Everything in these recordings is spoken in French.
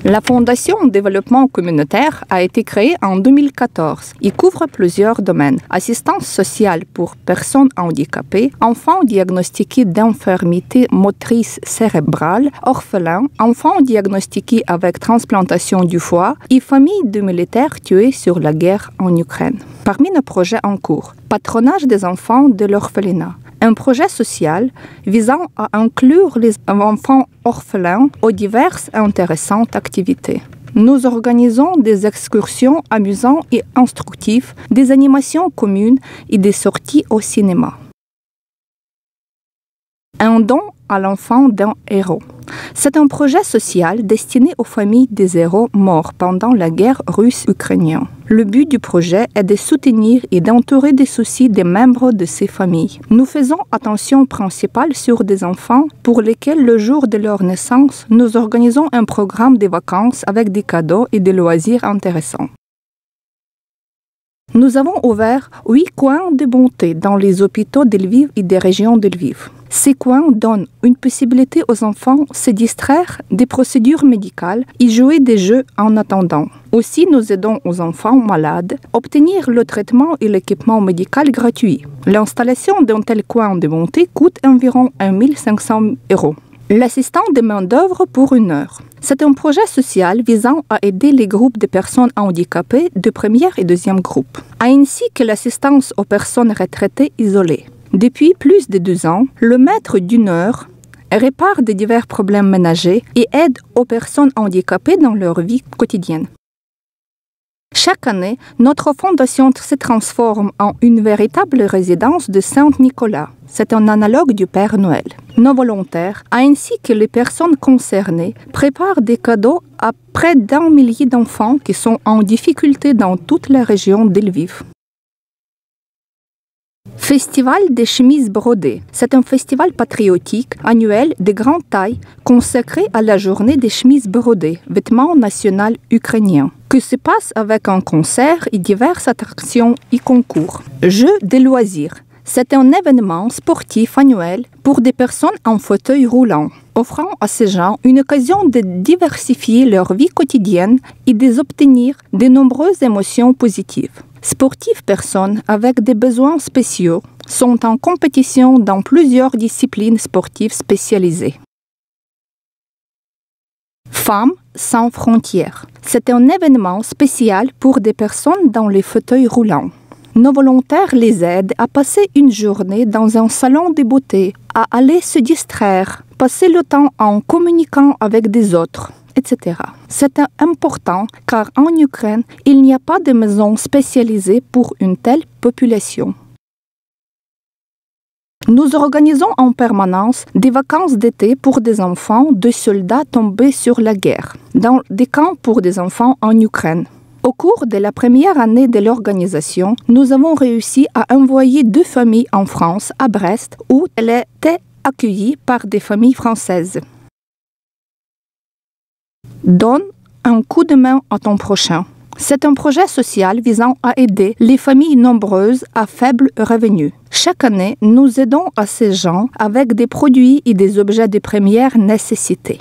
La Fondation Développement Communautaire a été créée en 2014. Il couvre plusieurs domaines. Assistance sociale pour personnes handicapées, enfants diagnostiqués d'infirmité motrice cérébrale, orphelins, enfants diagnostiqués avec transplantation du foie et familles de militaires tués sur la guerre en Ukraine. Parmi nos projets en cours, patronage des enfants de l'orphelinat. Un projet social visant à inclure les enfants orphelins aux diverses et intéressantes activités. Nous organisons des excursions amusantes et instructives, des animations communes et des sorties au cinéma. Un don à l'enfant d'un héros. C'est un projet social destiné aux familles des héros morts pendant la guerre russe-ukrainienne. Le but du projet est de soutenir et d'entourer des soucis des membres de ces familles. Nous faisons attention principale sur des enfants pour lesquels le jour de leur naissance, nous organisons un programme de vacances avec des cadeaux et des loisirs intéressants. Nous avons ouvert 8 coins de bonté dans les hôpitaux de Lviv et des régions de Lviv. Ces coins donnent une possibilité aux enfants de se distraire des procédures médicales et jouer des jeux en attendant. Aussi, nous aidons aux enfants malades à obtenir le traitement et l'équipement médical gratuit. L'installation d'un tel coin de bonté coûte environ 1 500 €. L'assistant de main-d'œuvre pour 1 heure. C'est un projet social visant à aider les groupes de personnes handicapées de première et deuxième groupe, ainsi que l'assistance aux personnes retraitées isolées. Depuis plus de 2 ans, le maître d'1 heure répare de divers problèmes ménagers et aide aux personnes handicapées dans leur vie quotidienne. Chaque année, notre fondation se transforme en une véritable résidence de Saint-Nicolas. C'est un analogue du Père Noël. Nos volontaires, ainsi que les personnes concernées, préparent des cadeaux à près d'1 millier d'enfants qui sont en difficulté dans toute la région de Lviv. Festival des chemises brodées. C'est un festival patriotique annuel de grande taille consacré à la journée des chemises brodées, vêtement national ukrainien, qui se passe avec un concert et diverses attractions et concours. Jeux de loisirs. C'est un événement sportif annuel pour des personnes en fauteuil roulant, offrant à ces gens une occasion de diversifier leur vie quotidienne et d'obtenir de nombreuses émotions positives. Sportives personnes avec des besoins spéciaux sont en compétition dans plusieurs disciplines sportives spécialisées. Femmes sans frontières. C'est un événement spécial pour des personnes dans les fauteuils roulants. Nos volontaires les aident à passer une journée dans un salon de beauté, à aller se distraire, passer le temps en communiquant avec des autres, etc. C'est important car en Ukraine, il n'y a pas de maison spécialisée pour une telle population. Nous organisons en permanence des vacances d'été pour des enfants de soldats tombés sur la guerre, dans des camps pour des enfants en Ukraine. Au cours de la première année de l'organisation, nous avons réussi à envoyer 2 familles en France, à Brest, où elles étaient accueillies par des familles françaises. Donne un coup de main à ton prochain. C'est un projet social visant à aider les familles nombreuses à faible revenu. Chaque année, nous aidons à ces gens avec des produits et des objets de première nécessité.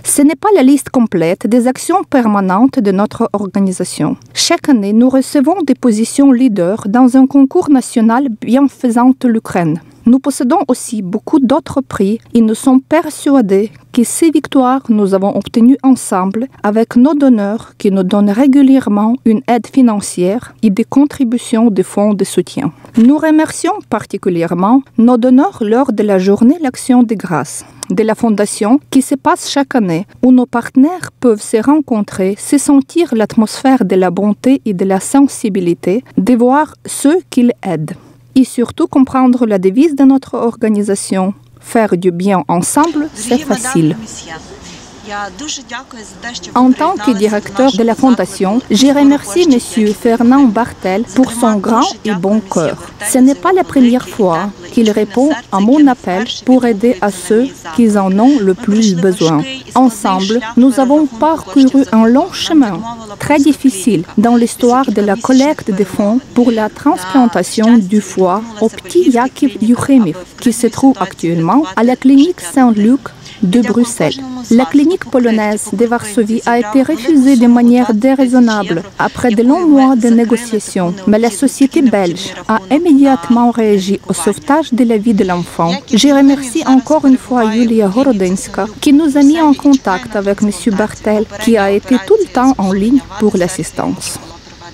Ce n'est pas la liste complète des actions permanentes de notre organisation. Chaque année, nous recevons des positions leaders dans un concours national bienfaisant l'Ukraine. Nous possédons aussi beaucoup d'autres prix et nous sommes persuadés que ces victoires nous avons obtenues ensemble avec nos donneurs qui nous donnent régulièrement une aide financière et des contributions de fonds de soutien. Nous remercions particulièrement nos donneurs lors de la journée L'Action de grâce de la Fondation qui se passe chaque année où nos partenaires peuvent se rencontrer, se sentir l'atmosphère de la bonté et de la sensibilité, de voir ceux qu'ils aident. Et surtout comprendre la devise de notre organisation. Faire du bien ensemble, c'est facile. En tant que directeur de la Fondation, je remercie M. Fernand Bartel pour son grand et bon cœur. Ce n'est pas la première fois qu'il répond à mon appel pour aider à ceux qui en ont le plus besoin. Ensemble, nous avons parcouru un long chemin, très difficile, dans l'histoire de la collecte de fonds pour la transplantation du foie au petit Yakov Yukhemov, qui se trouve actuellement à la clinique Saint-Luc de Bruxelles. La clinique polonaise de Varsovie a été refusée de manière déraisonnable après de longs mois de négociations, mais la société belge a immédiatement réagi au sauvetage de la vie de l'enfant. Je remercie encore une fois Julia Horodenska qui nous a mis en contact avec M. Bartel qui a été tout le temps en ligne pour l'assistance.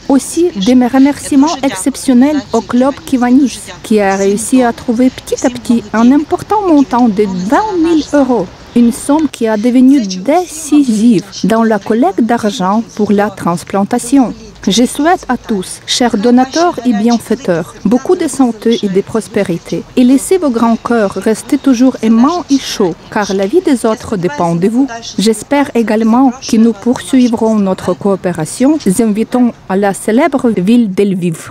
Aussi, de mes remerciements exceptionnels au club Kivanis, qui a réussi à trouver petit à petit un important montant de 20 000 €, une somme qui a devenu décisive dans la collecte d'argent pour la transplantation. Je souhaite à tous, chers donateurs et bienfaiteurs, beaucoup de santé et de prospérité. Et laissez vos grands cœurs rester toujours aimants et chauds, car la vie des autres dépend de vous. J'espère également que nous poursuivrons notre coopération, invitons à la célèbre ville d'Lviv.